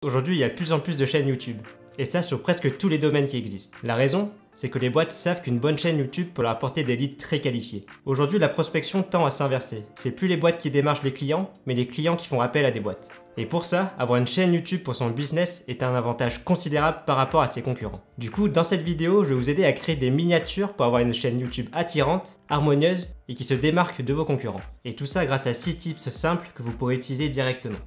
Aujourd'hui, il y a de plus en plus de chaînes YouTube, et ça sur presque tous les domaines qui existent. La raison, c'est que les boîtes savent qu'une bonne chaîne YouTube peut leur apporter des leads très qualifiés. Aujourd'hui, la prospection tend à s'inverser. C'est plus les boîtes qui démarchent les clients, mais les clients qui font appel à des boîtes. Et pour ça, avoir une chaîne YouTube pour son business est un avantage considérable par rapport à ses concurrents. Du coup, dans cette vidéo, je vais vous aider à créer des miniatures pour avoir une chaîne YouTube attirante, harmonieuse et qui se démarque de vos concurrents. Et tout ça grâce à 6 tips simples que vous pourrez utiliser directement.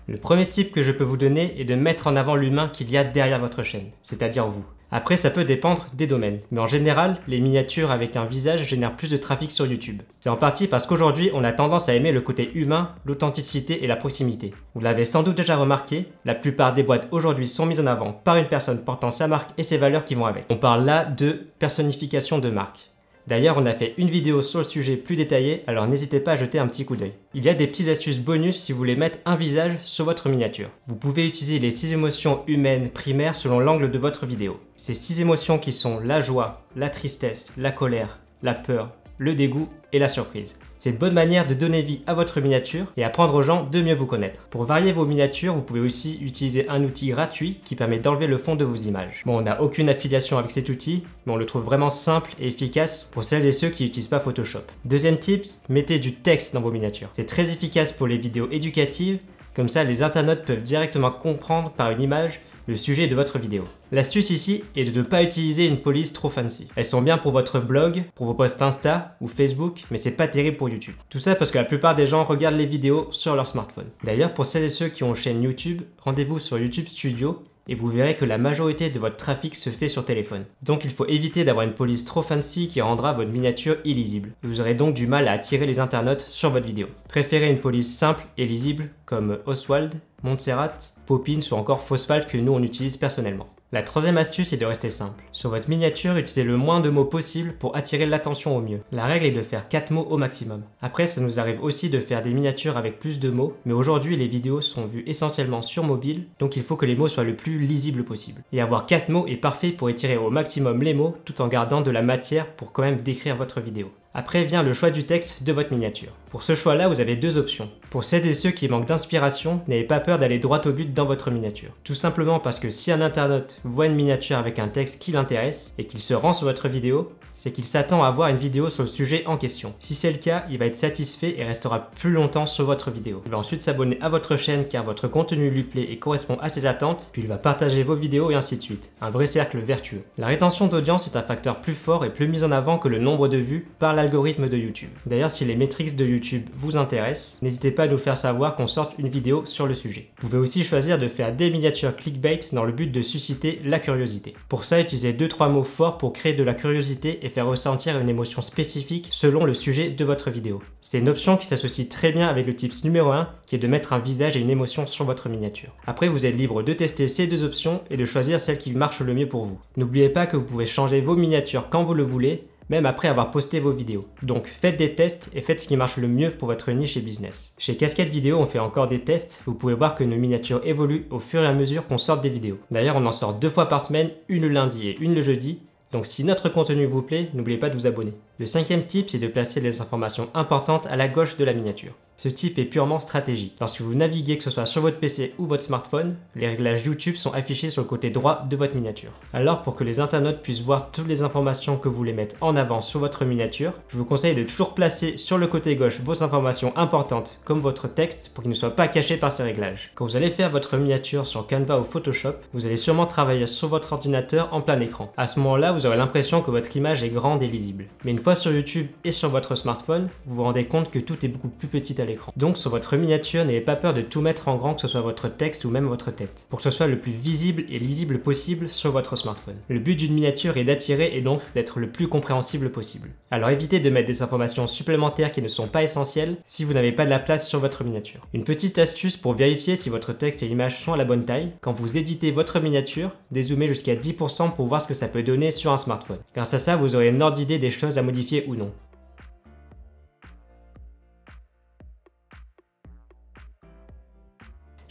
Le premier tip que je peux vous donner est de mettre en avant l'humain qu'il y a derrière votre chaîne, c'est-à-dire vous. Après, ça peut dépendre des domaines, mais en général, les miniatures avec un visage génèrent plus de trafic sur YouTube. C'est en partie parce qu'aujourd'hui, on a tendance à aimer le côté humain, l'authenticité et la proximité. Vous l'avez sans doute déjà remarqué, la plupart des boîtes aujourd'hui sont mises en avant par une personne portant sa marque et ses valeurs qui vont avec. On parle là de personnification de marque. D'ailleurs, on a fait une vidéo sur le sujet plus détaillée, alors n'hésitez pas à jeter un petit coup d'œil. Il y a des petites astuces bonus si vous voulez mettre un visage sur votre miniature. Vous pouvez utiliser les 6 émotions humaines primaires selon l'angle de votre vidéo. Ces 6 émotions qui sont la joie, la tristesse, la colère, la peur, le dégoût et la surprise. C'est une bonne manière de donner vie à votre miniature et apprendre aux gens de mieux vous connaître. Pour varier vos miniatures, vous pouvez aussi utiliser un outil gratuit qui permet d'enlever le fond de vos images. Bon, on n'a aucune affiliation avec cet outil, mais on le trouve vraiment simple et efficace pour celles et ceux qui n'utilisent pas Photoshop. Deuxième tip, mettez du texte dans vos miniatures. C'est très efficace pour les vidéos éducatives, comme ça les internautes peuvent directement comprendre par une image le sujet de votre vidéo. L'astuce ici est de ne pas utiliser une police trop fancy. Elles sont bien pour votre blog, pour vos posts Insta ou Facebook, mais c'est pas terrible pour YouTube. Tout ça parce que la plupart des gens regardent les vidéos sur leur smartphone. D'ailleurs, pour celles et ceux qui ont une chaîne YouTube, rendez-vous sur YouTube Studio et vous verrez que la majorité de votre trafic se fait sur téléphone. Donc il faut éviter d'avoir une police trop fancy qui rendra votre miniature illisible. Vous aurez donc du mal à attirer les internautes sur votre vidéo. Préférez une police simple et lisible comme Oswald, Montserrat, Poppins ou encore Phosphalt que nous on utilise personnellement. La troisième astuce est de rester simple. Sur votre miniature, utilisez le moins de mots possible pour attirer l'attention au mieux. La règle est de faire 4 mots au maximum. Après, ça nous arrive aussi de faire des miniatures avec plus de mots, mais aujourd'hui les vidéos sont vues essentiellement sur mobile, donc il faut que les mots soient le plus lisibles possible. Et avoir 4 mots est parfait pour étirer au maximum les mots tout en gardant de la matière pour quand même décrire votre vidéo. Après vient le choix du texte de votre miniature. Pour ce choix-là, vous avez 2 options. Pour celles et ceux qui manquent d'inspiration, n'ayez pas peur d'aller droit au but dans votre miniature. Tout simplement parce que si un internaute voit une miniature avec un texte qui l'intéresse et qu'il se rend sur votre vidéo, c'est qu'il s'attend à voir une vidéo sur le sujet en question. Si c'est le cas, il va être satisfait et restera plus longtemps sur votre vidéo. Il va ensuite s'abonner à votre chaîne car votre contenu lui plaît et correspond à ses attentes, puis il va partager vos vidéos et ainsi de suite. Un vrai cercle vertueux. La rétention d'audience est un facteur plus fort et plus mis en avant que le nombre de vues par l'algorithme de YouTube. D'ailleurs, si les métriques de YouTube vous intéressent, n'hésitez pas à nous faire savoir qu'on sorte une vidéo sur le sujet. Vous pouvez aussi choisir de faire des miniatures clickbait dans le but de susciter la curiosité. Pour ça, utilisez 2-3 mots forts pour créer de la curiosité et faire ressentir une émotion spécifique selon le sujet de votre vidéo. C'est une option qui s'associe très bien avec le tips numéro 1 qui est de mettre un visage et une émotion sur votre miniature. Après, vous êtes libre de tester ces 2 options et de choisir celle qui marche le mieux pour vous. N'oubliez pas que vous pouvez changer vos miniatures quand vous le voulez, même après avoir posté vos vidéos. Donc faites des tests et faites ce qui marche le mieux pour votre niche et business. Chez Casquette Vidéo, on fait encore des tests. Vous pouvez voir que nos miniatures évoluent au fur et à mesure qu'on sort des vidéos. D'ailleurs, on en sort 2 fois par semaine, une le lundi et une le jeudi. Donc si notre contenu vous plaît, n'oubliez pas de vous abonner. Le 5e tip, c'est de placer les informations importantes à la gauche de la miniature. Ce type est purement stratégique. Lorsque vous naviguez, que ce soit sur votre PC ou votre smartphone, les réglages YouTube sont affichés sur le côté droit de votre miniature. Alors pour que les internautes puissent voir toutes les informations que vous voulez mettre en avant sur votre miniature, je vous conseille de toujours placer sur le côté gauche vos informations importantes comme votre texte pour qu'ils ne soient pas cachés par ces réglages. Quand vous allez faire votre miniature sur Canva ou Photoshop, vous allez sûrement travailler sur votre ordinateur en plein écran. À ce moment-là, vous aurez l'impression que votre image est grande et lisible. Mais une fois sur YouTube et sur votre smartphone, vous vous rendez compte que tout est beaucoup plus petit à l'écran. Donc sur votre miniature, n'ayez pas peur de tout mettre en grand, que ce soit votre texte ou même votre tête, pour que ce soit le plus visible et lisible possible sur votre smartphone. Le but d'une miniature est d'attirer et donc d'être le plus compréhensible possible. Alors évitez de mettre des informations supplémentaires qui ne sont pas essentielles si vous n'avez pas de la place sur votre miniature. Une petite astuce pour vérifier si votre texte et l'image sont à la bonne taille, quand vous éditez votre miniature, dézoomez jusqu'à 10% pour voir ce que ça peut donner sur un smartphone. Grâce à ça, vous aurez une ordre d'idée des choses à modifier ou non.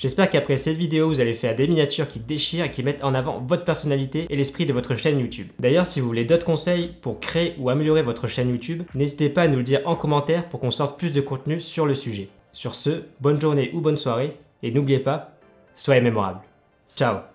J'espère qu'après cette vidéo, vous allez faire des miniatures qui déchirent et qui mettent en avant votre personnalité et l'esprit de votre chaîne YouTube. D'ailleurs, si vous voulez d'autres conseils pour créer ou améliorer votre chaîne YouTube, n'hésitez pas à nous le dire en commentaire pour qu'on sorte plus de contenu sur le sujet. Sur ce, bonne journée ou bonne soirée, et n'oubliez pas, soyez mémorables. Ciao!